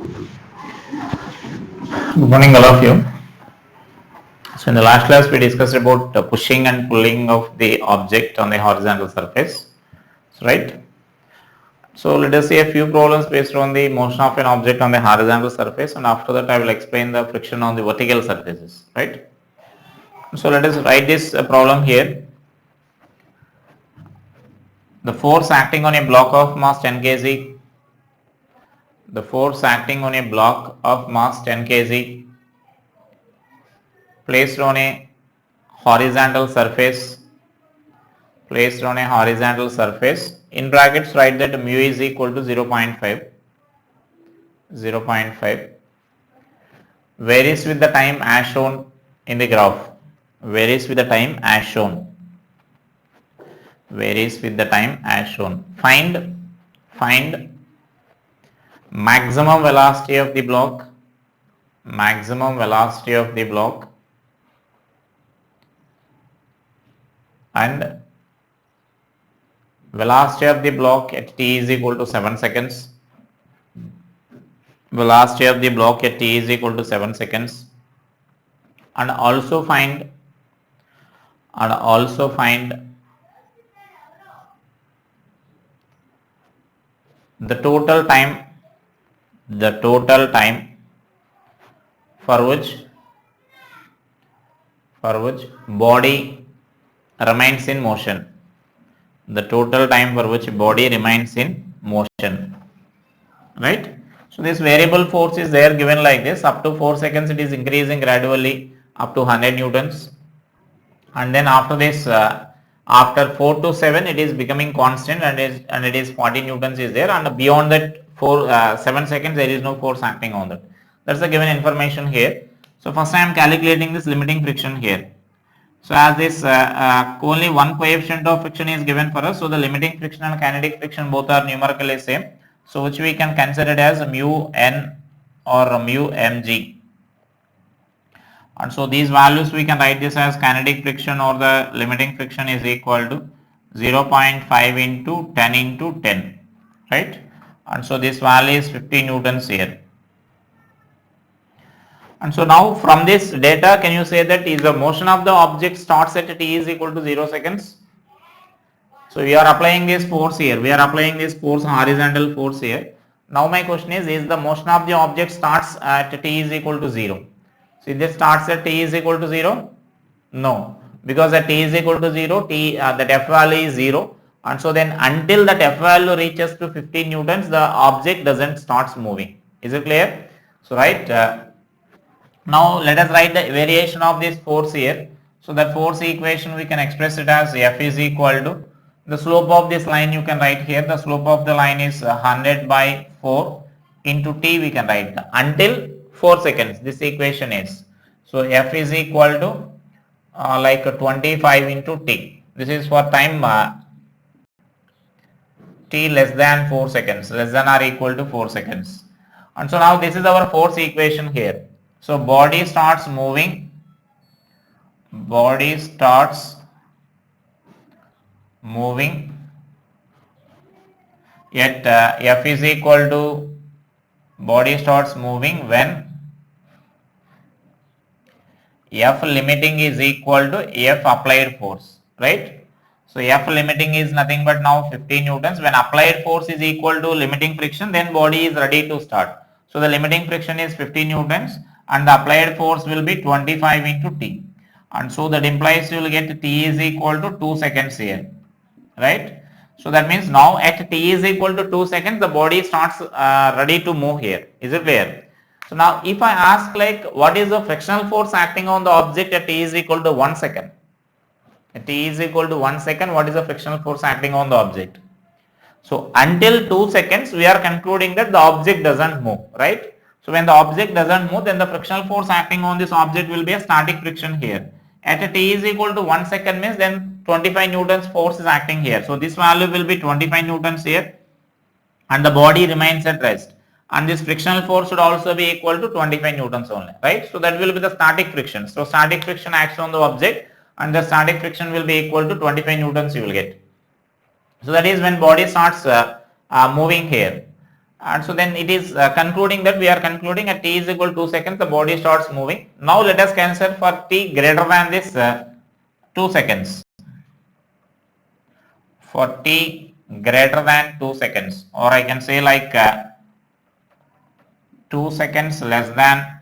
Good morning, all of you. So, in the last class, we discussed about pushing and pulling of the object on the horizontal surface. So, right. So, let us see a few problems based on the motion of an object on the horizontal surface, and after that, I will explain the friction on the vertical surfaces. Right. So, let us write this problem here. The force acting on a block of mass 10 kg. The force acting on a block of mass 10 kg placed on a horizontal surface in brackets write that mu is equal to 0.5 varies with the time as shown in the graph, find maximum velocity of the block and velocity of the block at t is equal to 7 seconds. And also find the total time for which body remains in motion. Right. So this variable force is there given like this. Up to 4 seconds it is increasing gradually up to 100 newtons, and then after this after 4 to 7 it is becoming constant, and it is 40 newtons is there, and beyond that 7 seconds there is no force acting on that. That's the given information here. So first I am calculating this limiting friction here. So as this only one coefficient of friction is given for us, so the limiting friction and kinetic friction both are numerically same, so which we can consider it as mu n or mu mg. And so these values we can write this as kinetic friction or the limiting friction is equal to 0.5 into 10 into 10, right? And so this value is 50 newtons here. And so now from this data, can you say that is the motion of the object starts at t is equal to 0 seconds? So we are applying this force here. Horizontal force here. Now my question is the motion of the object starts at t is equal to 0? So this starts at t is equal to 0? No, because at t is equal to 0, that F value is 0, and so then until that F value reaches to 15 newtons, the object doesn't starts moving. Is it clear? So right, now let us write the variation of this force here. So that force equation we can express it as F is equal to the slope of this line. You can write here the slope of the line is 100 by 4 into t, we can write until 4 seconds this equation is. So F is equal to like 25 into t. This is for time t less than 4 seconds, less than or equal to 4 seconds. And so now this is our force equation here. So body starts moving at F is equal to body starts moving when F limiting is equal to F applied force, right? So F limiting is nothing but now 50 newtons. When applied force is equal to limiting friction, then body is ready to start. So the limiting friction is 50 newtons and the applied force will be 25 into t. And so that implies you will get t is equal to 2 seconds here, right? So that means now at t is equal to 2 seconds, the body starts ready to move here. Is it clear? So now if I ask like what is the frictional force acting on the object at t is equal to 1 second? At t is equal to 1 second, what is the frictional force acting on the object? So until 2 seconds we are concluding that the object doesn't move, right? So when the object doesn't move, then the frictional force acting on this object will be a static friction here. At a t is equal to 1 second means then 25 newtons force is acting here. So this value will be 25 newtons here and the body remains at rest. And this frictional force should also be equal to 25 newtons only, right? So that will be the static friction. So static friction acts on the object and the static friction will be equal to 25 newtons you will get. So that is when body starts moving here. And so then it is concluding that we are concluding at t is equal to 2 seconds the body starts moving. Now let us consider for t greater than this 2 seconds. For t greater than 2 seconds, or I can say like 2 seconds less than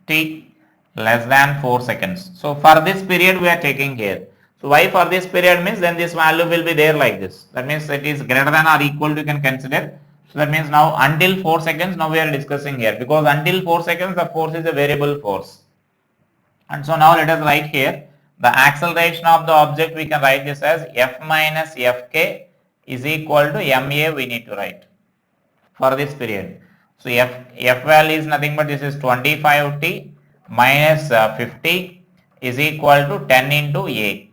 t less than 4 seconds. So for this period we are taking here. So why for this period means then this value will be there like this. That means it is greater than or equal to, you can consider. So that means now until 4 seconds now we are discussing here, because until 4 seconds the force is a variable force. And so now let us write here the acceleration of the object. We can write this as F minus Fk is equal to ma, we need to write for this period. So F value is nothing but this is 25t minus 50 is equal to 10 into A.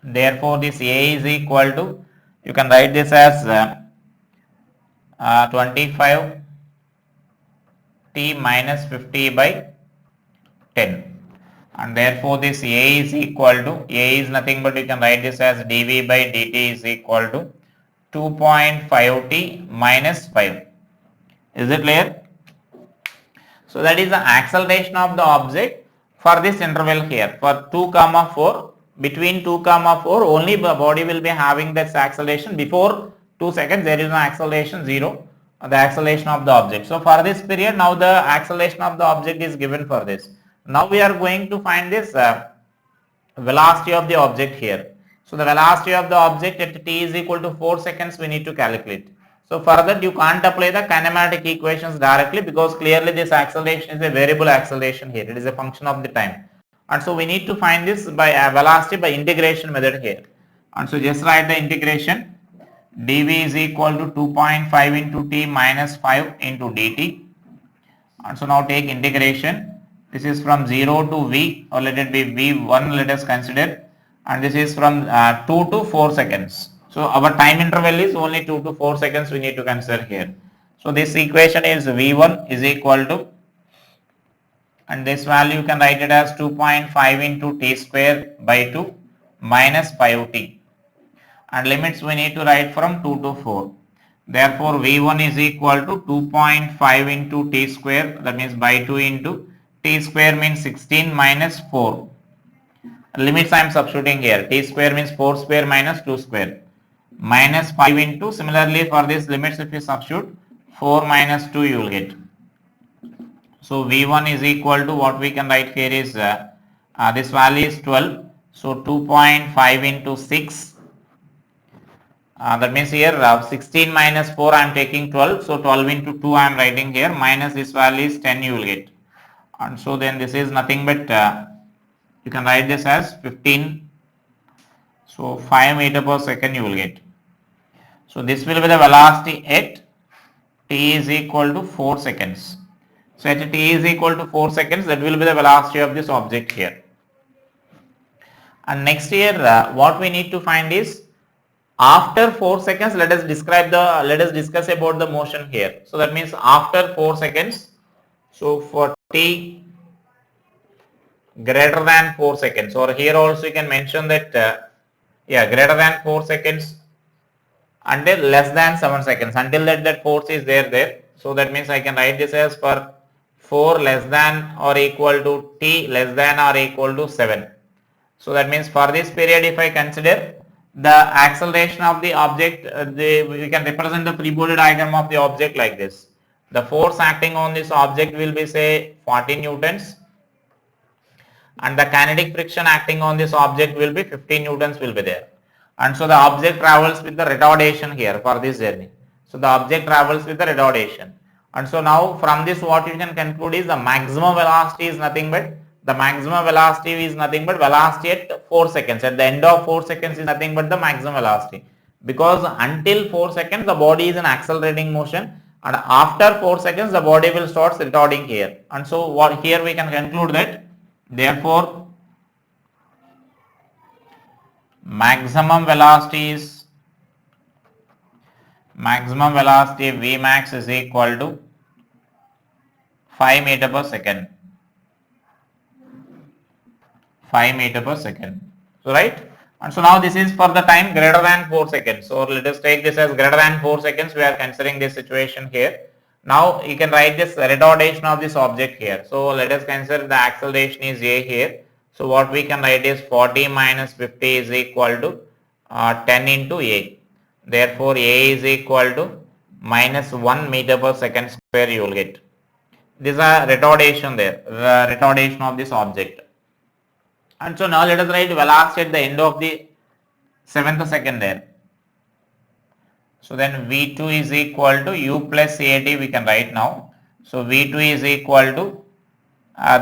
Therefore this A is equal to, you can write this as 25t minus 50 by 10. And therefore this A is equal to, A is nothing but you can write this as dV by dt is equal to 2.5t minus 5. Is it clear? So that is the acceleration of the object for this interval here, for 2 comma 4. Between 2 comma 4 only the body will be having this acceleration. Before 2 seconds there is no acceleration, 0, the acceleration of the object. So for this period now the acceleration of the object is given for this. Now we are going to find this velocity of the object here. So the velocity of the object at t is equal to 4 seconds we need to calculate. So for that you can't apply the kinematic equations directly, because clearly this acceleration is a variable acceleration here. It is a function of the time. And so we need to find this by velocity by integration method here. And so just write the integration. dv is equal to 2.5 into t minus 5 into dt. And so now take integration. This is from 0 to v, or let it be v1, let us consider, and this is from 2 to 4 seconds. So our time interval is only 2 to 4 seconds we need to consider here. So this equation is v1 is equal to, and this value you can write it as 2.5 into t square by 2 minus 5t, and limits we need to write from 2 to 4. Therefore v1 is equal to 2.5 into t square, that means by 2 into t square means 16 minus 4. Limits I am substituting here. T square means 4 square minus 2 square, minus 5 into, similarly for this limits if you substitute 4 minus 2 you will get. So v1 is equal to, what we can write here is this value is 12. So 2.5 into 6. That means here 16 minus 4 I am taking 12. So 12 into 2 I am writing here, minus this value is 10 you will get. And so then this is nothing but you can write this as 15. So 5 meter per second you will get. So this will be the velocity at t is equal to 4 seconds. So at t is equal to 4 seconds, that will be the velocity of this object here. And next here what we need to find is, after 4 seconds let us discuss about the motion here. So that means after 4 seconds, so for t greater than 4 seconds, or here also you can mention that greater than 4 seconds until less than 7 seconds, until that force is there. So that means I can write this as for 4 less than or equal to t less than or equal to 7. So that means for this period if I consider the acceleration of the object, we can represent the free body diagram of the object like this. The force acting on this object will be say 40 newtons, and the kinetic friction acting on this object will be 15 newtons will be there. And so the object travels with the retardation here for this journey. So the object travels with the retardation. And so now from this what you can conclude is the maximum velocity is nothing but, velocity at 4 seconds. At the end of 4 seconds is nothing but the maximum velocity. Because until 4 seconds the body is in accelerating motion, and after 4 seconds the body will start retarding here. And so what here we can conclude that, therefore maximum velocity V max is equal to 5 meter per second. 5 meter per second. So right, And so now this is for the time greater than 4 seconds. So let us take this as greater than 4 seconds. We are considering this situation here. Now you can write this retardation of this object here. So let us consider the acceleration is a here. So what we can write is 40 minus 50 is equal to 10 into a. Therefore a is equal to minus 1 meter per second square you will get. This is a retardation there, the retardation of this object. And so now let us write velocity at the end of the 7th second there. So then V2 is equal to U plus AT we can write now. So V2 is equal to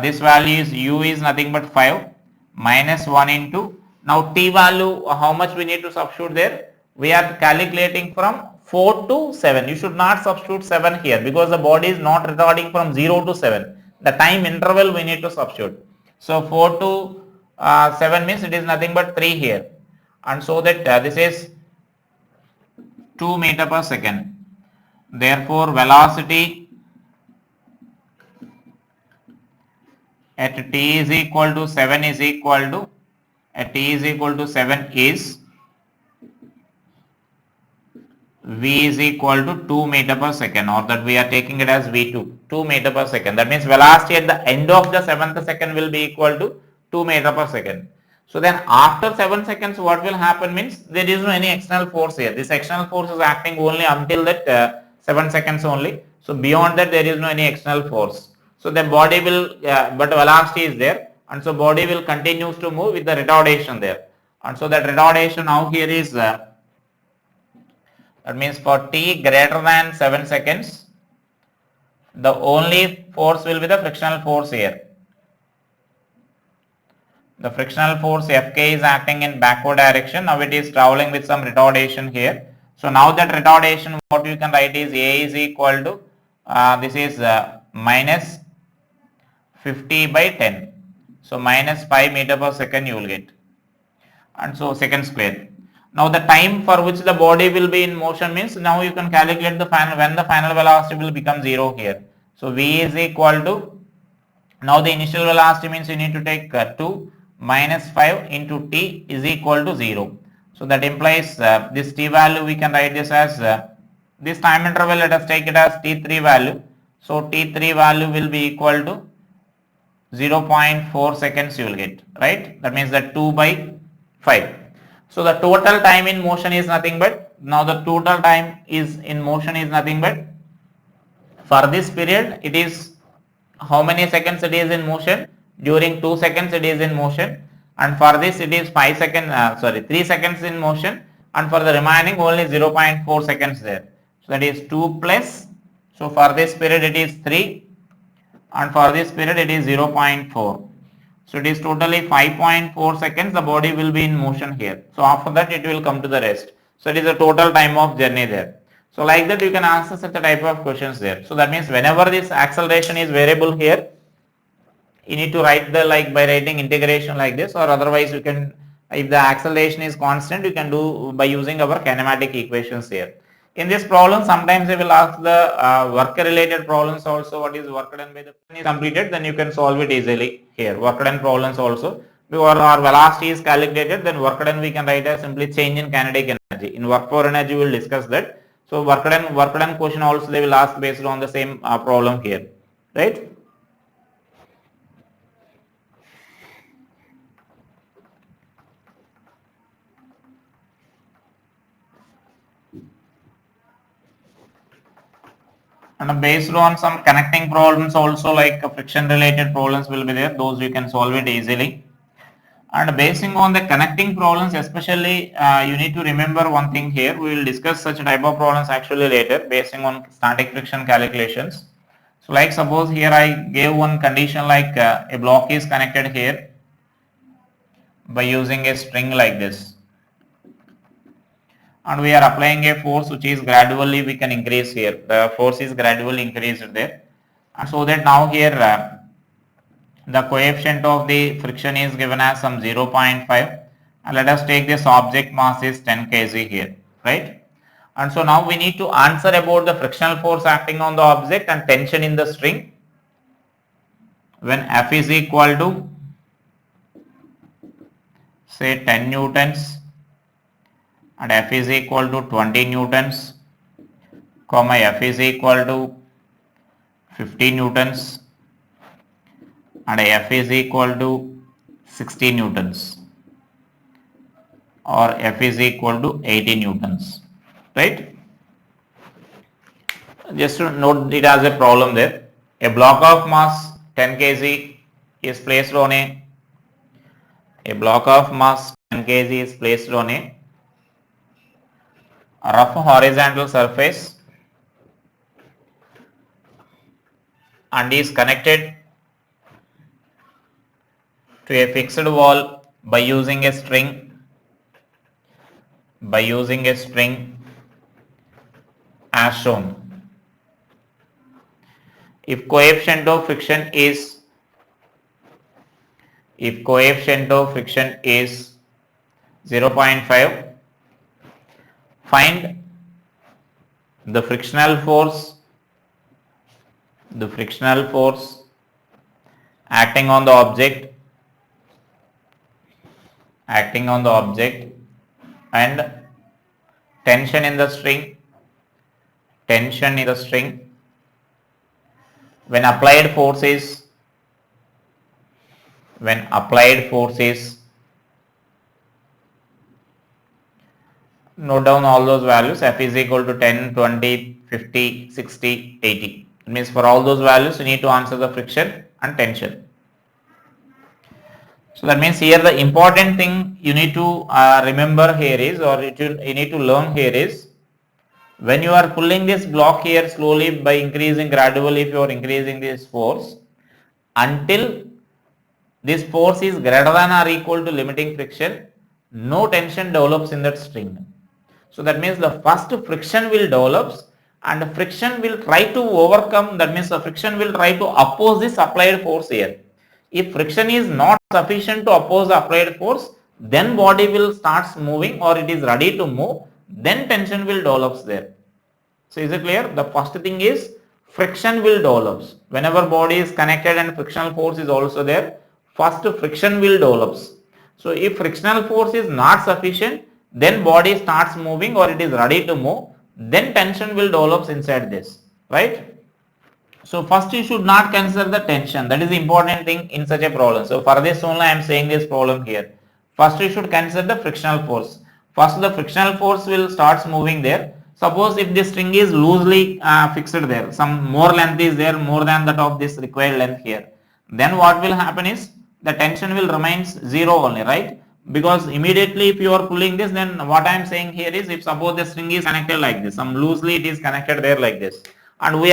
this value is U is nothing but 5 minus 1 into, now T value how much we need to substitute there? We are calculating from 4 to 7. You should not substitute 7 here because the body is not retarding from 0 to 7. The time interval we need to substitute. So 4 to 7 means it is nothing but 3 here. And so that this is 2 meter per second. Therefore velocity at t is equal to 7 is equal to, at t is equal to 7 is v is equal to 2 meter per second, or that we are taking it as v2, 2 meter per second. That means velocity at the end of the 7th second will be equal to 2 meter per second. So then after 7 seconds what will happen means there is no any external force here. This external force is acting only until that 7 seconds only. So beyond that there is no any external force. So the body will, but velocity is there, and so body will continues to move with the retardation there. And so that retardation now here is, that means for t greater than 7 seconds, the only force will be the frictional force here. The frictional force Fk is acting in backward direction. Now it is traveling with some retardation here. So now that retardation, what you can write is A is equal to, this is minus 50 by 10. So minus 5 meter per second you will get. And so second square. Now the time for which the body will be in motion means now you can calculate the final, when the final velocity will become 0 here. So V is equal to, now the initial velocity means you need to take 2 minus 5 into t is equal to 0. So that implies this t value we can write this as, this time interval let us take it as t3 value. So t3 value will be equal to 0.4 seconds you will get, right? That means that 2 by 5. So the total time in motion is nothing but, now the total time is in motion is nothing but, for this period it is how many seconds it is in motion? During 2 seconds it is in motion, and for this it is 3 seconds in motion, and for the remaining only 0.4 seconds there. So that is 2 plus, so for this period it is 3, and for this period it is 0.4. So it is totally 5.4 seconds the body will be in motion here. So after that it will come to the rest. So it is a total time of journey there. So like that you can answer such a type of questions there. So that means whenever this acceleration is variable here, you need to write the, like by writing integration like this, or otherwise you can, if the acceleration is constant, you can do by using our kinematic equations here. In this problem sometimes they will ask the work related problems also, what is work done by the is completed, then you can solve it easily here. Work done problems also, because our velocity is calculated, then work done we can write as simply change in kinetic energy. In work for energy we will discuss that. So work done question also they will ask based on the same problem here, right? And based on some connecting problems also, like friction related problems will be there, those you can solve it easily. And basing on the connecting problems especially, you need to remember one thing here, we will discuss such type of problems actually later basing on static friction calculations. So like suppose here I gave one condition like a block is connected here by using a string like this, and we are applying a force which is gradually we can increase here, the force is gradually increased there, and so that now here the coefficient of the friction is given as some 0.5, and let us take this object mass is 10 kg here, right? And so now we need to answer about the frictional force acting on the object and tension in the string when F is equal to say 10 newtons and F is equal to 20 newtons, comma F is equal to 50 newtons and F is equal to 60 newtons or F is equal to 80 newtons, right? Just to note it as a problem there. A block of mass 10 kg is placed on a block of mass 10 kg is placed on a rough horizontal surface and is connected to a fixed wall by using a string as shown. If coefficient of friction is 0.5, find the frictional force acting on the object and tension in the string when applied force is note down all those values. F is equal to 10, 20, 50, 60, 80. It means for all those values you need to answer the friction and tension. So that means here the important thing you need to remember here is, or you need to learn here is, when you are pulling this block here slowly by increasing gradually, if you are increasing this force until this force is greater than or equal to limiting friction, no tension develops in that string. So that means the first friction will develops and the friction will try to overcome, that means the friction will try to oppose this applied force here. If friction is not sufficient to oppose the applied force, then body will starts moving or it is ready to move, then tension will develops there. So is it clear? The first thing is friction will develops. Whenever body is connected and frictional force is also there, first friction will develops. So if frictional force is not sufficient, then body starts moving or it is ready to move, then tension will develops inside this, right? So first you should not consider the tension. That is the important thing in such a problem. So for this only I am saying this problem here. First you should consider the frictional force. First the frictional force will starts moving there. Suppose if this string is loosely fixed there, some more length is there more than that of this required length here. Then what will happen is the tension will remains zero only, right? Because immediately if you are pulling this, then what I am saying here is, if suppose the string is connected like this, some loosely it is connected there like this, and we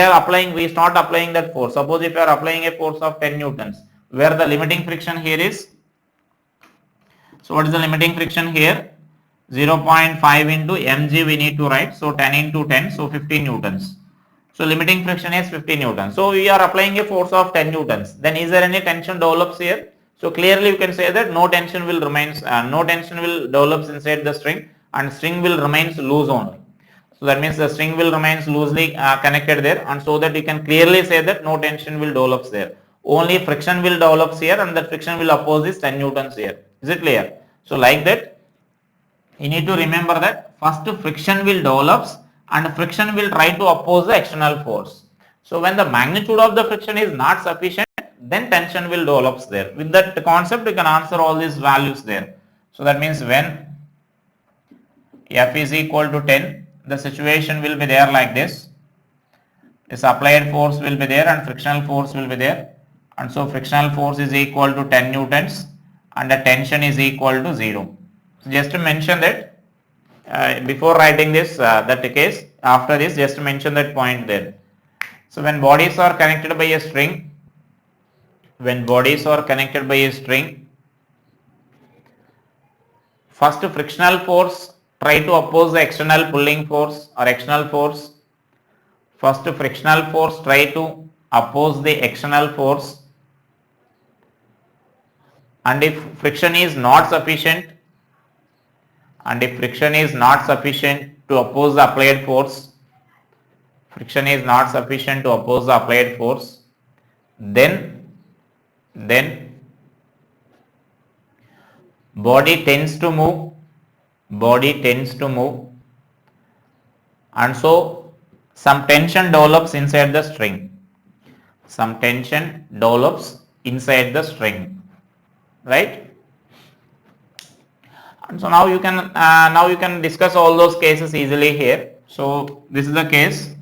start applying that force. Suppose if you are applying a force of 10 newtons, where the limiting friction here is, so what is the limiting friction here? 0.5 into mg we need to write, so 10 into 10, so 15 newtons. So limiting friction is 15 newtons. So we are applying a force of 10 newtons. Then is there any tension develops here? So clearly you can say that no tension will develops inside the string, and string will remains loose only. So that means the string will remains loosely connected there, and so that you can clearly say that no tension will develops there. Only friction will develops here, and that friction will oppose this 10 newtons here. Is it clear? So like that you need to remember that first friction will develops and friction will try to oppose the external force. So when the magnitude of the friction is not sufficient, then tension will develops there. With that concept you can answer all these values there. So that means when F is equal to 10, the situation will be there like this. This applied force will be there and frictional force will be there, and so frictional force is equal to 10 newtons and the tension is equal to 0. So just to mention that before writing this that case, after this just to mention that point there. So when bodies are connected by a string, first frictional force try to oppose the external pulling force or external force. First frictional force try to oppose the external force, and if friction is not sufficient to oppose the applied force, then body tends to move, and so some tension develops inside the string. Right? And so now you can discuss all those cases easily here. So this is the case.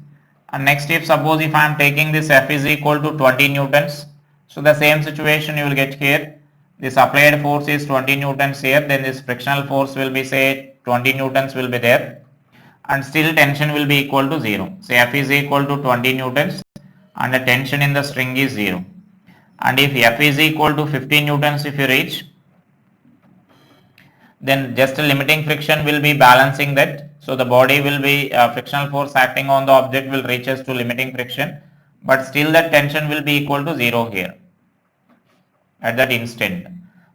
And next, if suppose if I am taking this F is equal to 20 newtons, so the same situation you will get here. This applied force is 20 newtons here, then this frictional force will be say 20 newtons will be there, and still tension will be equal to 0. So F is equal to 20 newtons and the tension in the string is 0. And if F is equal to 15 newtons if you reach, then just a limiting friction will be balancing that. So the body will be frictional force acting on the object will reach us to limiting friction, but still that tension will be equal to 0 here at that instant.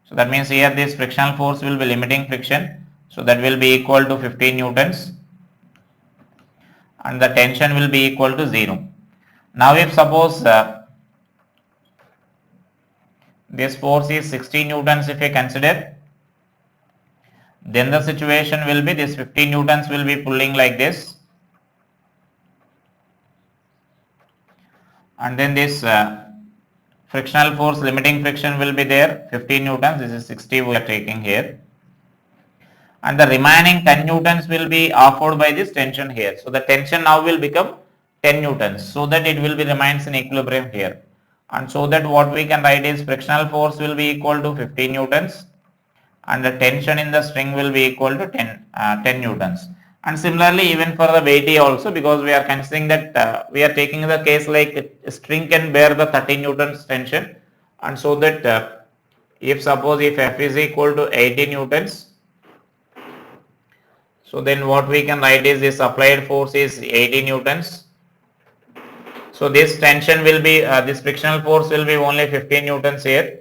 So that means here this frictional force will be limiting friction, so that will be equal to 15 newtons and the tension will be equal to 0. Now if suppose this force is 60 newtons if you consider, then the situation will be this 15 newtons will be pulling like this, and then this frictional force limiting friction will be there 15 newtons, this is 60 we are taking here, and the remaining 10 newtons will be offered by this tension here. So the tension now will become 10 newtons, so that it will be remains in equilibrium here, and so that what we can write is frictional force will be equal to 15 newtons and the tension in the string will be equal to 10 newtons. And similarly even for the weighty also, because we are considering that we are taking the case like a string can bear the 30 newtons tension, and so that if suppose if F is equal to 80 newtons, so then what we can write is this applied force is 80 newtons. So this tension will be this frictional force will be only 15 newtons here.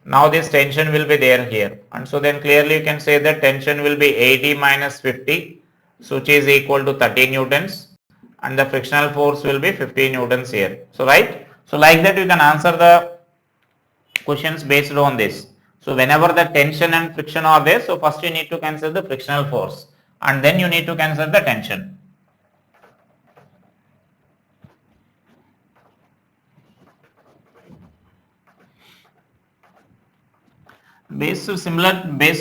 Now this tension will be there here, and so then clearly you can say that tension will be 80 minus 50, so which is equal to 30 newtons, and the frictional force will be 15 newtons here. So right, so like that you can answer the questions based on this. So whenever the tension and friction are there, so first you need to consider the frictional force and then you need to consider the tension. Based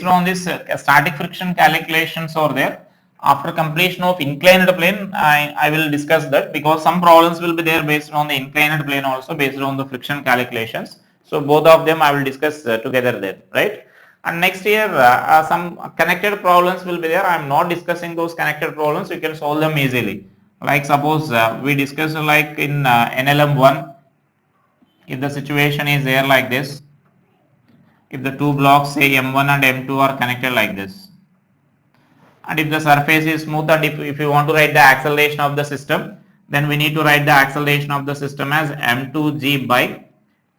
on this static friction calculations are there. After completion of inclined plane, I will discuss that, because some problems will be there based on the inclined plane also based on the friction calculations. So both of them I will discuss together there, right? And next year some connected problems will be there. I am not discussing those connected problems. You can solve them easily. Like suppose we discussed like in NLM 1, if the situation is there like this. If the two blocks say M1 and M2 are connected like this, and if the surface is smooth, and if you want to write the acceleration of the system, then we need to write the acceleration of the system as M2G by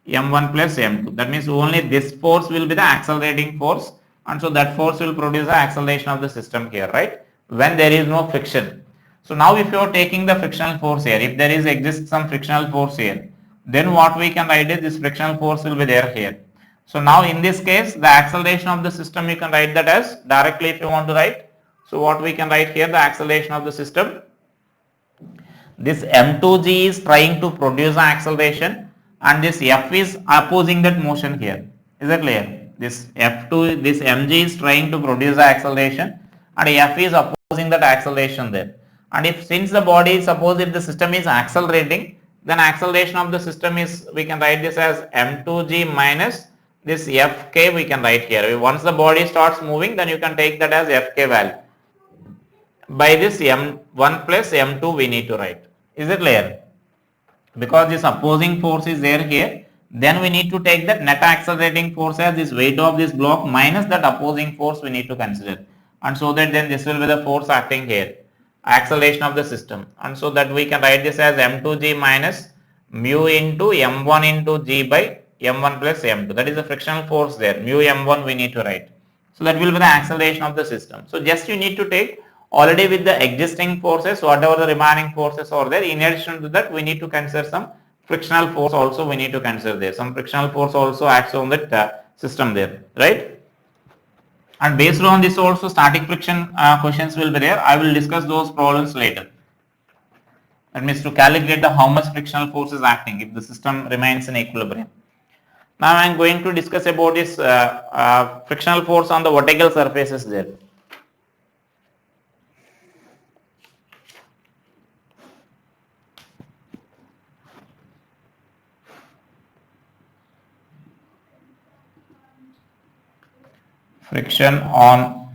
M1 plus M2. That means only this force will be the accelerating force, and so that force will produce the acceleration of the system here, right? When there is no friction. So now if you are taking the frictional force here, if there is exists some frictional force here, then what we can write is this frictional force will be there here. So now in this case the acceleration of the system you can write that as directly if you want to write. So what we can write here, the acceleration of the system, this M2G is trying to produce an acceleration and this F is opposing that motion here. Is that clear? This F2, this mg is trying to produce the acceleration and F is opposing that acceleration there. And if since the body, suppose if the system is accelerating, then acceleration of the system is, we can write this as m2g minus this fk we can write here. Once the body starts moving, then you can take that as fk value. By this m1 plus m2 we need to write. Is it clear? Because this opposing force is there here, then we need to take that net accelerating force as this weight of this block minus that opposing force we need to consider, and so that then this will be the force acting here, acceleration of the system, and so that we can write this as m2g minus mu into m1 into g by m1 plus m2. That is the frictional force there, mu m1 we need to write. So that will be the acceleration of the system. So just you need to take already with the existing forces, whatever the remaining forces are there. In addition to that, we need to consider some frictional force also we need to consider there. Some frictional force also acts on that system there, right? And based on this also static friction questions will be there. I will discuss those problems later. That means to calculate the how much frictional force is acting if the system remains in equilibrium. Now I am going to discuss about this frictional force on the vertical surfaces there. Friction on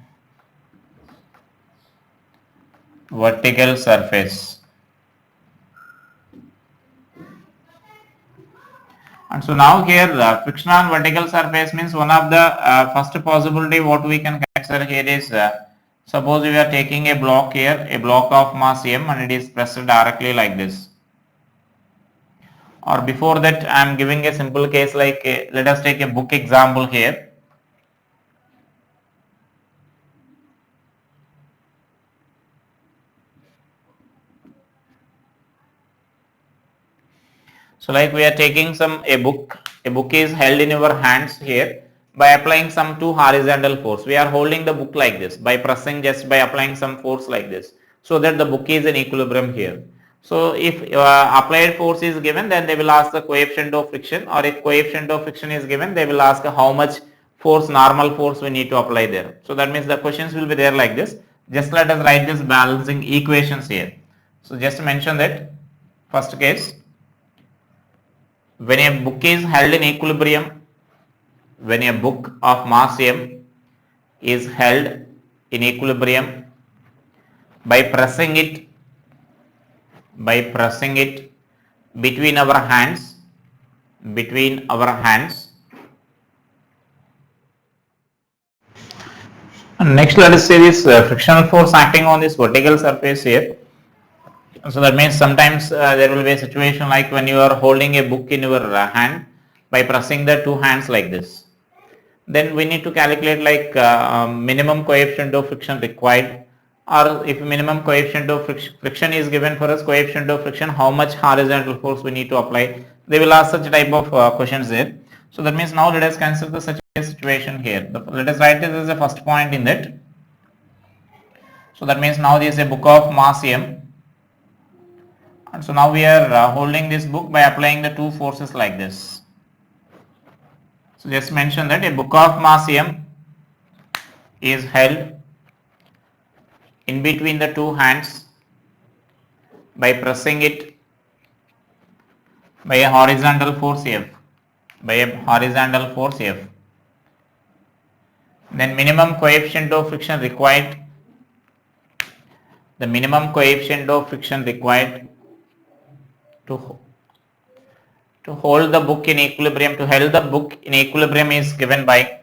vertical surface. And so now here friction on vertical surface means one of the first possibility what we can consider here is suppose we are taking a block here, a block of mass m, and it is pressed directly like this. Or before that I am giving a simple case like let us take a book example here. So like we are taking a book is held in your hands here by applying some two horizontal force. We are holding the book like this by pressing just by applying some force like this so that the book is in equilibrium here. So if applied force is given, then they will ask the coefficient of friction, or if coefficient of friction is given, they will ask how much force, normal force we need to apply there. So that means the questions will be there like this. Just let us write this balancing equations here. So just mention that first case, when a book is held in equilibrium, when a book of mass m is held in equilibrium by pressing it between our hands, and next let us say this frictional force acting on this vertical surface here. So that means sometimes there will be a situation like when you are holding a book in your hand by pressing the two hands like this. Then we need to calculate like minimum coefficient of friction required, or if minimum coefficient of friction is given for us, coefficient of friction, how much horizontal force we need to apply. They will ask such type of questions there. So that means now let us consider such a situation here. Let us write this as the first point in that. So that means now this is a book of mass m. And so now we are holding this book by applying the two forces like this. So just mention that a book of mass m is held in between the two hands by pressing it by a horizontal force F. Then minimum coefficient of friction required. The minimum coefficient of friction required to hold the book in equilibrium, is given by.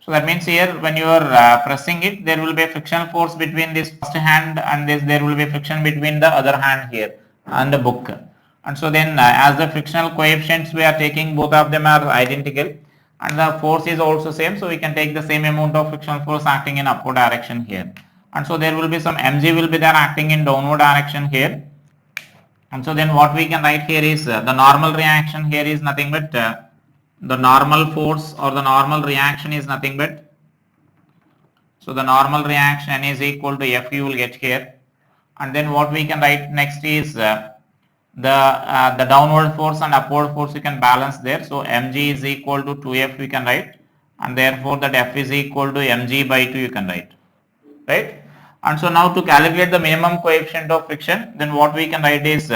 So that means here when you are pressing it, there will be a friction force between this first hand and this, there will be friction between the other hand here and the book. And so then as the frictional coefficients we are taking, both of them are identical and the force is also same, so we can take the same amount of frictional force acting in upward direction here. And so there will be some mg will be there acting in downward direction here. And so then what we can write here is the normal reaction here is nothing but the normal force or the normal reaction is nothing but, so the normal reaction is equal to F you will get here. And then what we can write next is the downward force and upward force you can balance there. So mg is equal to 2F we can write, and therefore that F is equal to mg by 2 you can write, right? And so now to calculate the minimum coefficient of friction, then what we can write is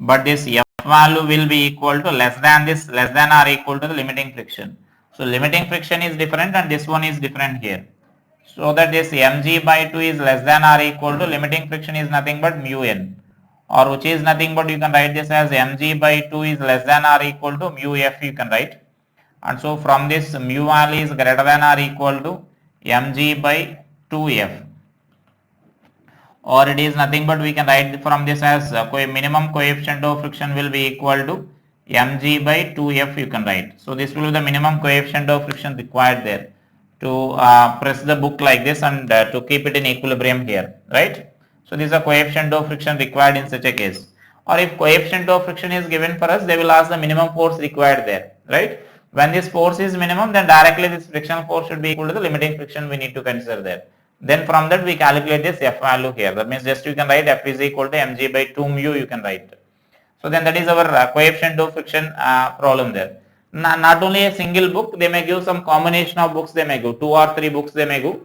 but this F value will be equal to less than or equal to the limiting friction. So limiting friction is different and this one is different here. So that this mg by 2 is less than or equal to limiting friction is nothing but mu n, or which is nothing but you can write this as mg by 2 is less than or equal to mu f you can write. And so from this mu value is greater than or equal to mg by 2f, or it is nothing but we can write from this as minimum coefficient of friction will be equal to mg by 2f you can write. So this will be the minimum coefficient of friction required there to press the book like this and to keep it in equilibrium here, right? So this is a coefficient of friction required in such a case. Or if coefficient of friction is given for us, they will ask the minimum force required there, right? When this force is minimum, then directly this frictional force should be equal to the limiting friction we need to consider there. Then from that we calculate this F value here. That means just you can write F is equal to mg by 2 mu you can write. So then that is our coefficient of friction problem there. Not only a single book, they may give some combination of books, they may give 2 or 3 books they may give.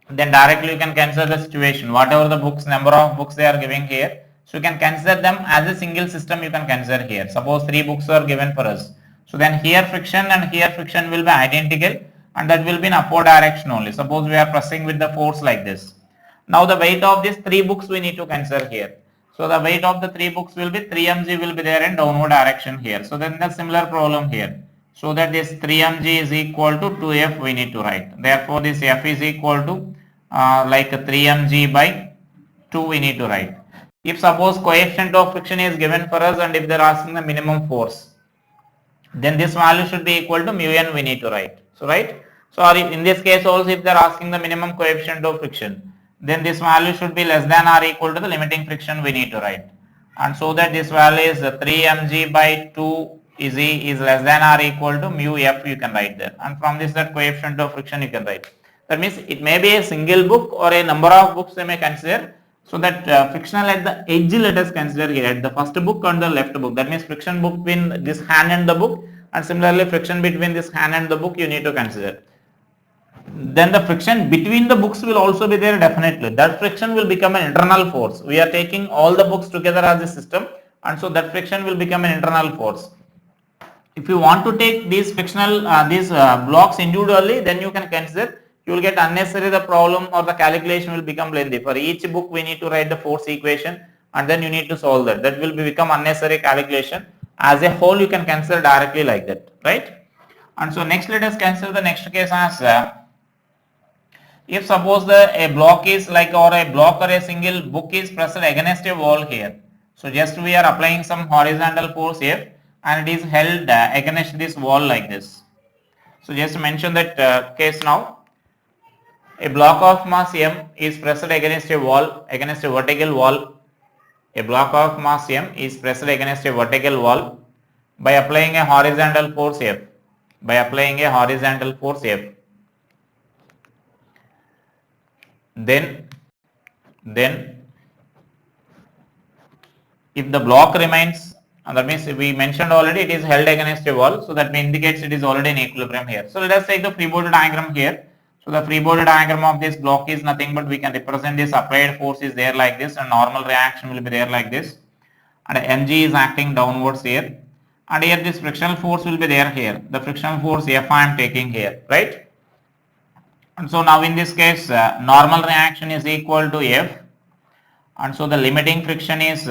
Then directly you can consider the situation, whatever the books, number of books they are giving here. So you can consider them as a single system you can consider here. Suppose 3 books are given for us. So then here friction and here friction will be identical and that will be in upward direction only. Suppose we are pressing with the force like this. Now the weight of these 3 books we need to consider here. So the weight of the 3 books will be 3 mg will be there in downward direction here. So then the similar problem here. So that this 3 mg is equal to 2f we need to write. Therefore this f is equal to like 3 mg by 2 we need to write. If suppose coefficient of friction is given for us and if they are asking the minimum force, then this value should be equal to mu n we need to write. So right. So or in this case also if they are asking the minimum coefficient of friction, then this value should be less than or equal to the limiting friction we need to write. And so that this value is 3 mg by 2 is less than or equal to mu f you can write there. And from this that coefficient of friction you can write. That means it may be a single book or a number of books they may consider. So that frictional at the edge let us consider here at the first book and the left book. That means friction between this hand and the book, and similarly friction between this hand and the book you need to consider. Then the friction between the books will also be there definitely. That friction will become an internal force. We are taking all the books together as a system and so that friction will become an internal force. If you want to take these frictional blocks individually, then you can consider, you will get unnecessary the problem or the calculation will become lengthy. For each book we need to write the force equation and then you need to solve that. That will become unnecessary calculation. As a whole you can consider directly like that, right? And so next let us consider the next case as if suppose a block is like or a block or a single book is pressed against a wall here. So just we are applying some horizontal force here and it is held against this wall like this. So just mention that case now. A block of mass m is pressed against a wall, against a vertical wall. A block of mass m is pressed against a vertical wall by applying a horizontal force F. By applying a horizontal force F. Then if the block remains, that means we mentioned already it is held against a wall, so that indicates it is already in equilibrium here. So let us take the free body diagram here. So the free body diagram of this block is nothing but we can represent this applied force is there like this and normal reaction will be there like this, and mg is acting downwards here, and here this frictional force will be there here. The frictional force F I am taking here, right? And so now in this case normal reaction is equal to F, and so the limiting friction is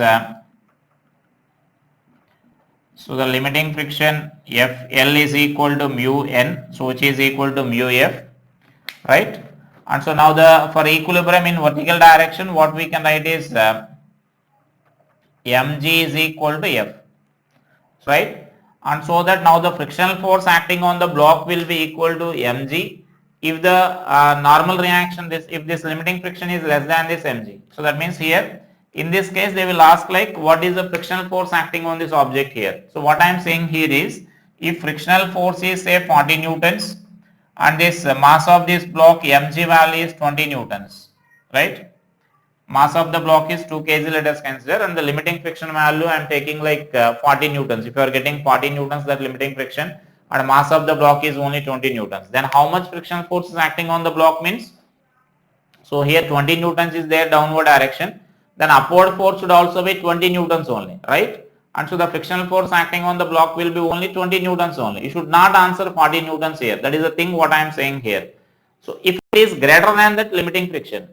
so the limiting friction FL is equal to mu n, so which is equal to mu F, right? And so now the for equilibrium in vertical direction what we can write is mg is equal to F, right? And so that now the frictional force acting on the block will be equal to mg if the normal reaction if this limiting friction is less than this mg. So that means here in this case they will ask like what is the frictional force acting on this object here. So what I am saying here is if frictional force is say 40 newtons and this mass of this block mg value is 20 newtons, right? Mass of the block is 2 kg let us consider, and the limiting friction value I am taking like 40 newtons. If you are getting 40 newtons that limiting friction and mass of the block is only 20 newtons, then how much friction force is acting on the block means, so here 20 newtons is there downward direction, then upward force should also be 20 newtons only, right? And so the frictional force acting on the block will be only 20 newtons only. You should not answer 40 newtons here. That is the thing what I am saying here. So if it is greater than that limiting friction,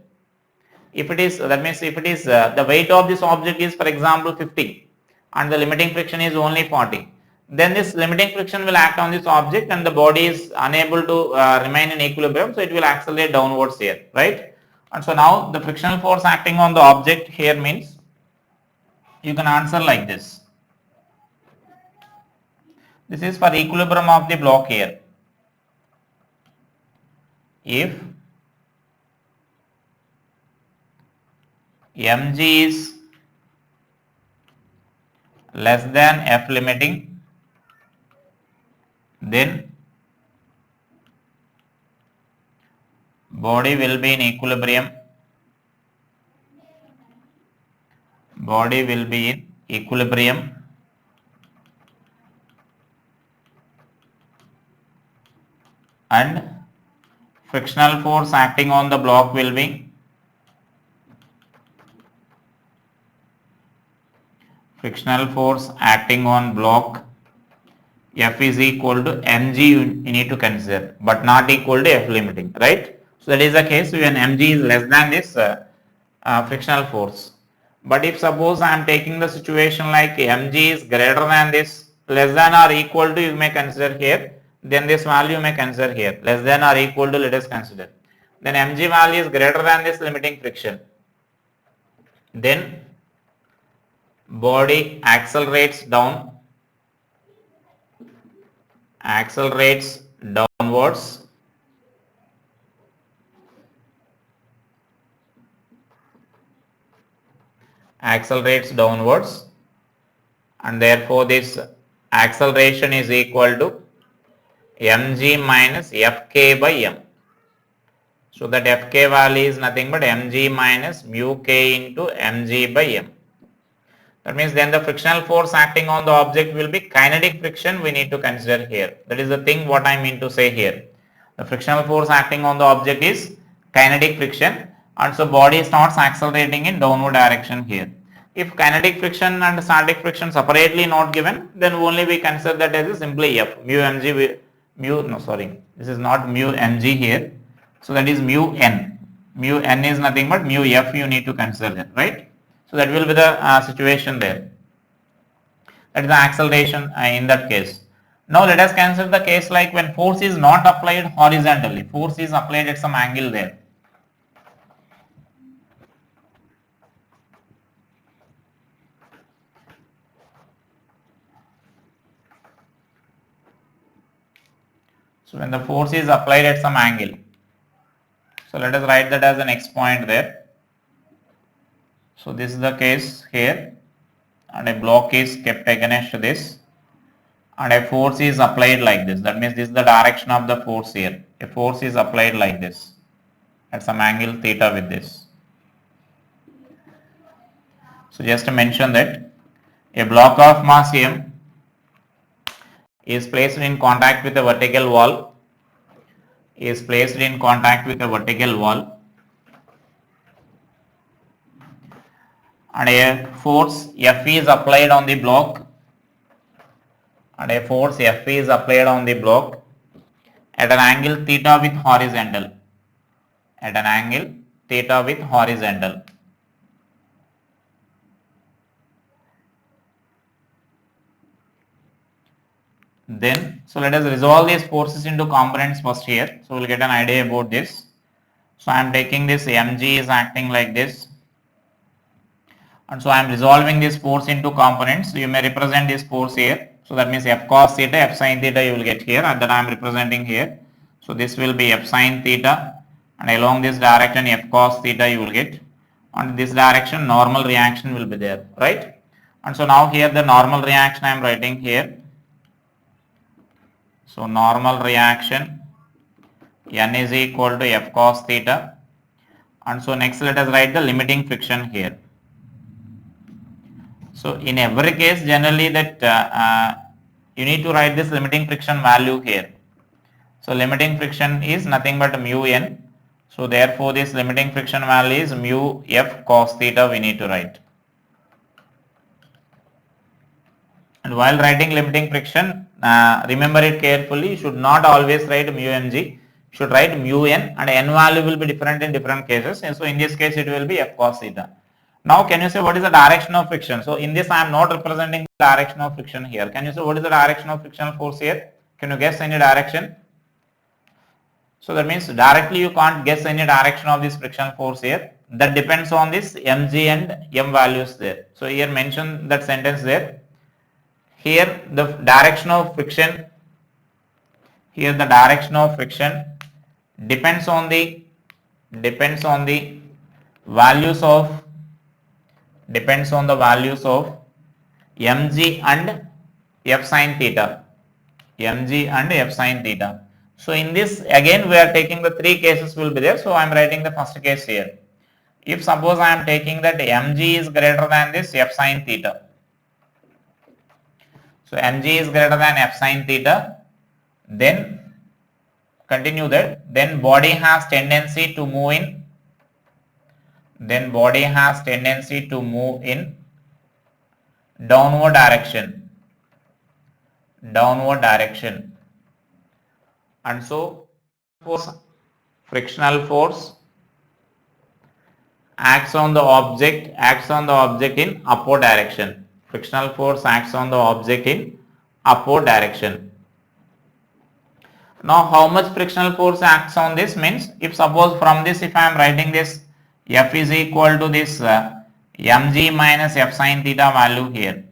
if it is, that means if it is the weight of this object is for example 50 and the limiting friction is only 40, then this limiting friction will act on this object and the body is unable to remain in equilibrium, so it will accelerate downwards here, right? And so now the frictional force acting on the object here means you can answer like this. This is for equilibrium of the block here. If mg is less than F limiting, then body will be in equilibrium. Body will be in equilibrium and frictional force acting on the block will be frictional force acting on block F is equal to mg you need to consider, but not equal to F limiting, right? So that is the case when mg is less than this frictional force. But if suppose I am taking the situation like mg is greater than this, less than or equal to, you may consider here, then this value you may consider here, less than or equal to, let us consider. Then mg value is greater than this limiting friction. Then body accelerates downwards and therefore this acceleration is equal to mg minus fk by m. So that fk value is nothing but mg minus mu k into mg by m. That means then the frictional force acting on the object will be kinetic friction we need to consider here. That is the thing what I mean to say here. The frictional force acting on the object is kinetic friction and so body starts accelerating in downward direction here. If kinetic friction and static friction separately not given, then only we consider that as a simply F, mu mg, this is not mu mg here. So that is mu n. Mu n is nothing but mu F you need to consider that, right? So that will be the situation there. That is the acceleration in that case. Now let us consider the case like when force is not applied horizontally. Force is applied at some angle there. So when the force is applied at some angle. So let us write that as an X point there. So this is the case here and a block is kept against this and a force is applied like this. That means this is the direction of the force here. A force is applied like this at some angle theta with this. So just to mention that a block of mass m is placed in contact with a vertical wall, and a force F is applied on the block at an angle theta with horizontal. Then, so let us resolve these forces into components first here. So we'll get an idea about this. So I am taking this mg is acting like this. And so I am resolving this force into components. So you may represent this force here. So that means F cos theta, F sin theta you will get here and that I am representing here. So this will be F sin theta and along this direction F cos theta you will get. And this direction normal reaction will be there, right? And so now here the normal reaction I am writing here. So normal reaction N is equal to F cos theta. And so next let us write the limiting friction here. So in every case generally that you need to write this limiting friction value here. So limiting friction is nothing but mu n. So therefore this limiting friction value is mu F cos theta we need to write. And while writing limiting friction, remember it carefully, you should not always write mu mg, you should write mu n and n value will be different in different cases. And so in this case it will be F cos theta. Now can you say what is the direction of friction? So in this I am not representing the direction of friction here. Can you say what is the direction of frictional force here? Can you guess any direction? So that means directly you can't guess any direction of this frictional force here. That depends on this mg and m values there. So here mention that sentence there. Here the direction of friction depends on the values of mg and f sin theta. mg and f sin theta. So in this again we are taking the three cases will be there. So I am writing the first case here. If suppose I am taking that mg is greater than this f sin theta. So mg is greater than f sin theta, then continue that, then body has tendency to move in, downward direction, and so frictional force acts on the object in upward direction. Frictional force acts on the object in upward direction. Now how much frictional force acts on this means, if suppose from this if I am writing this F is equal to this mg minus f sin theta value here.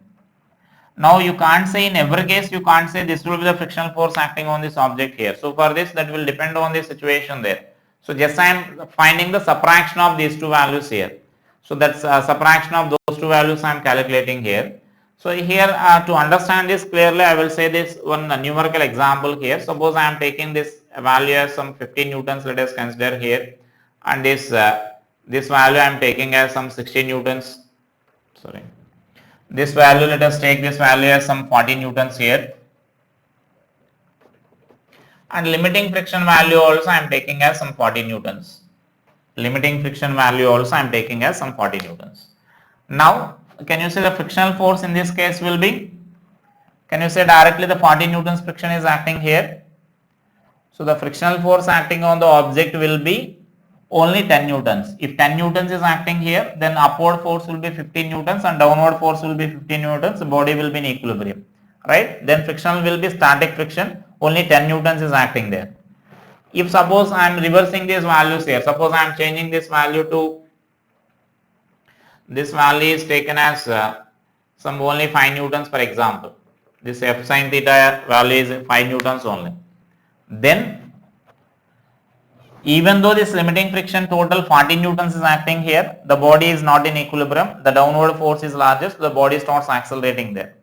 Now you can't say in every case, you can't say this will be the frictional force acting on this object here. So for this that will depend on the situation there. So just I am finding the subtraction of these two values here. So that's subtraction of those two values I am calculating here. So here to understand this clearly, I will say this one numerical example here. Suppose I am taking this value as some 50 newtons, let us consider here, and this value I am taking as some 60 newtons. Sorry. This value, let us take this value as some 40 newtons here, and limiting friction value also I am taking as some 40 newtons. Limiting friction value also I am taking as some 40 newtons. Now can you say the frictional force in this case will be, can you say directly the 40 newtons friction is acting here. So the frictional force acting on the object will be only 10 newtons. If 10 newtons is acting here, then upward force will be 15 newtons and downward force will be 15 newtons. The body will be in equilibrium, right? Then frictional will be static friction, only 10 newtons is acting there. If suppose I am reversing these values here, suppose I am changing this value to, this value is taken as some only 5 newtons for example. This f sin theta value is 5 newtons only. Then even though this limiting friction total 40 newtons is acting here, the body is not in equilibrium, the downward force is largest, the body starts accelerating there.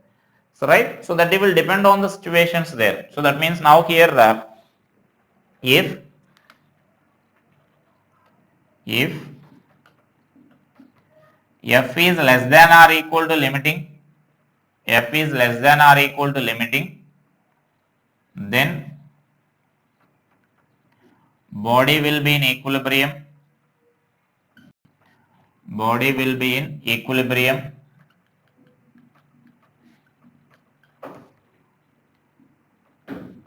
So right, so that it will depend on the situations there. So that means now here if f is less than or equal to limiting, then body will be in equilibrium,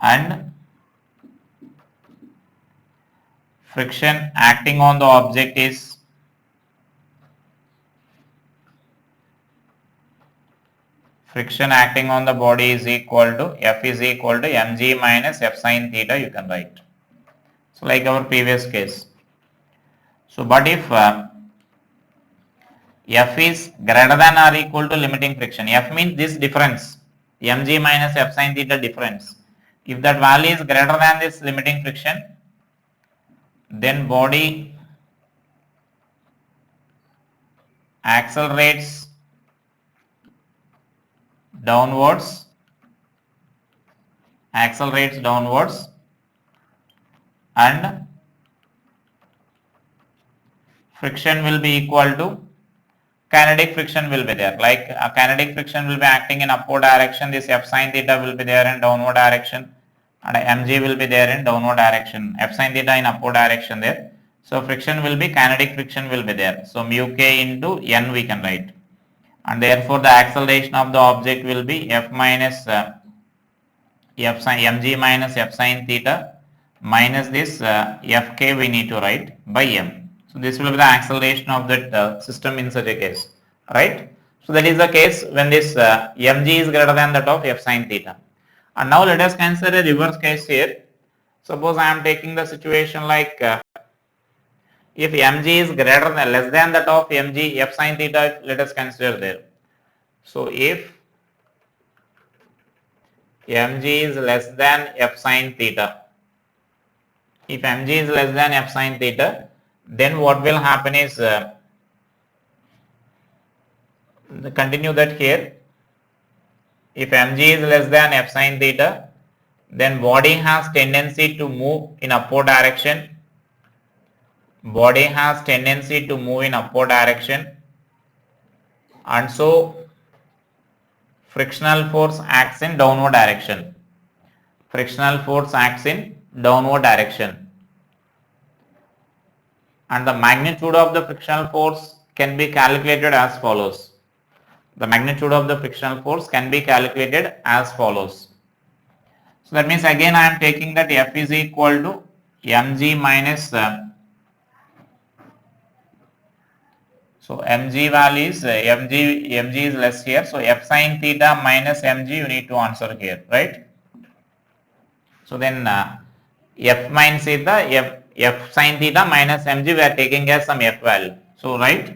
and friction acting on the object is body is equal to F is equal to mg minus f sin theta, you can write. So like our previous case. So but if F is greater than or equal to limiting friction, F means this difference, mg minus f sin theta difference. If that value is greater than this limiting friction, then body accelerates downwards, and friction will be equal to kinetic friction will be there. Like kinetic friction will be acting in upward direction, this f sin theta will be there in downward direction, and mg will be there in downward direction, f sin theta in upward direction there. So friction will be, kinetic friction will be there. So mu k into n we can write, and therefore the acceleration of the object will be f minus mg minus f sin theta minus this fk we need to write by m. So this will be the acceleration of that system in such a case, right? So that is the case when this mg is greater than that of f sin theta. And now let us consider a reverse case here. Suppose I am taking the situation like if mg is greater than, less than that of mg f sin theta, let us consider there. So if mg is less than f sin theta, then what will happen is continue that here. If mg is less than f sin theta, then body has tendency to move in upward direction. Body has tendency to move in upward direction, and so frictional force acts in downward direction. Frictional force acts in downward direction. And the magnitude of the frictional force can be calculated as follows. The magnitude of the frictional force can be calculated as follows. So that means again I am taking that F is equal to mg minus so mg value is mg is less here, so f sin theta minus mg you need to answer here, right? So then f minus theta, f sin theta minus mg we are taking as some f value. So right,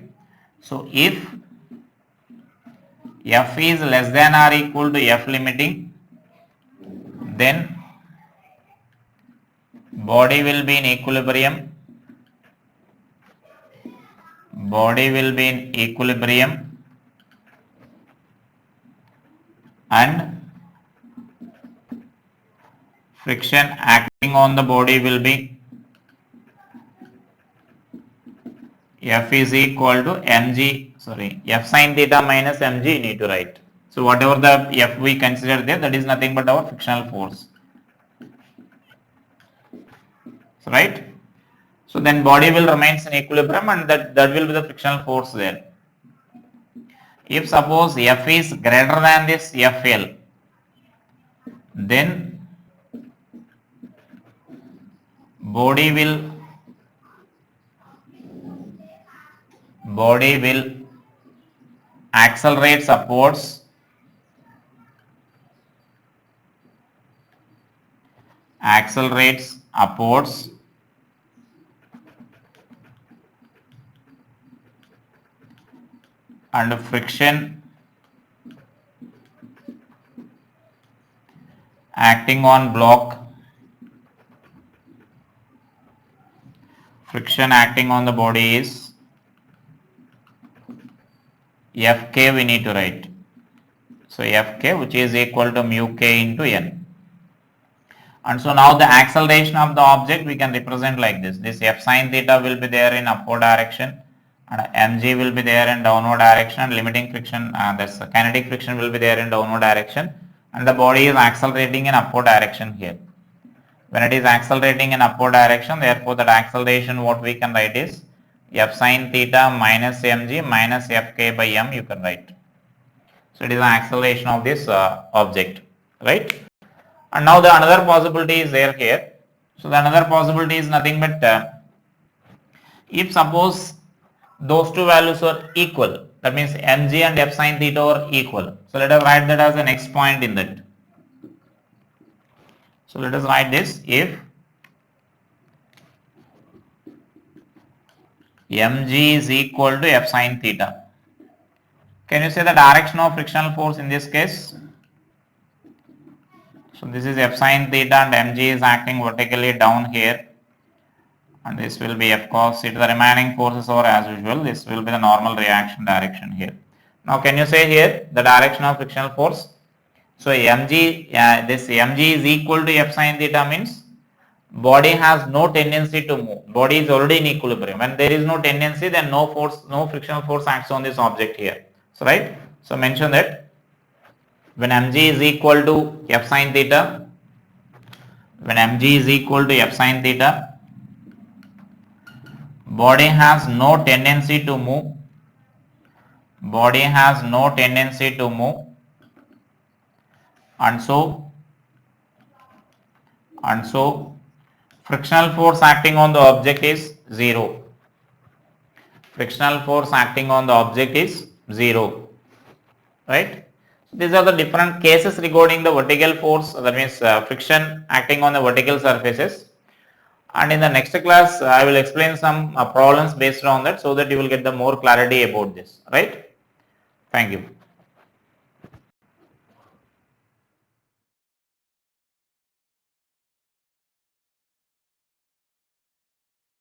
so if f is less than or equal to f limiting, then body will be in equilibrium. Body will be in equilibrium and friction acting on the body will be F is equal to mg, F sin theta minus mg you need to write. So whatever the F we consider there, that is nothing but our frictional force. So right. So then body will remains in equilibrium and that will be the frictional force there. If suppose F is greater than this FL, then body will accelerate upwards and friction acting on block, friction acting on the body is Fk we need to write. So Fk which is equal to mu k into n. And so now the acceleration of the object we can represent like this. This F sin theta will be there in upward direction and mg will be there in downward direction, and limiting friction, that's kinetic friction will be there in downward direction, and the body is accelerating in upward direction here. When it is accelerating in upward direction, therefore that acceleration what we can write is F sin theta minus mg minus Fk by m you can write. So it is an acceleration of this object, right? And now the another possibility is there here. So the another possibility is nothing but if suppose those two values are equal, that means mg and f sin theta are equal. So let us write that as the next point in that. So let us write this: if mg is equal to f sin theta. Can you say the direction of frictional force in this case? So this is f sin theta and mg is acting vertically down here, and this will be f cos theta. The remaining forces are as usual. This will be the normal reaction direction here. Now can you say here the direction of frictional force? So mg, this mg is equal to f sin theta means body has no tendency to move. Body is already in equilibrium. When there is no tendency, then no force, no frictional force acts on this object here. So right. So mention that when mg is equal to f sin theta, body has no tendency to move. And so frictional force acting on the object is 0. Right? These are the different cases regarding the vertical force, that means friction acting on the vertical surfaces. And in the next class, I will explain some problems based on that, so that you will get the more clarity about this. Right? Thank you.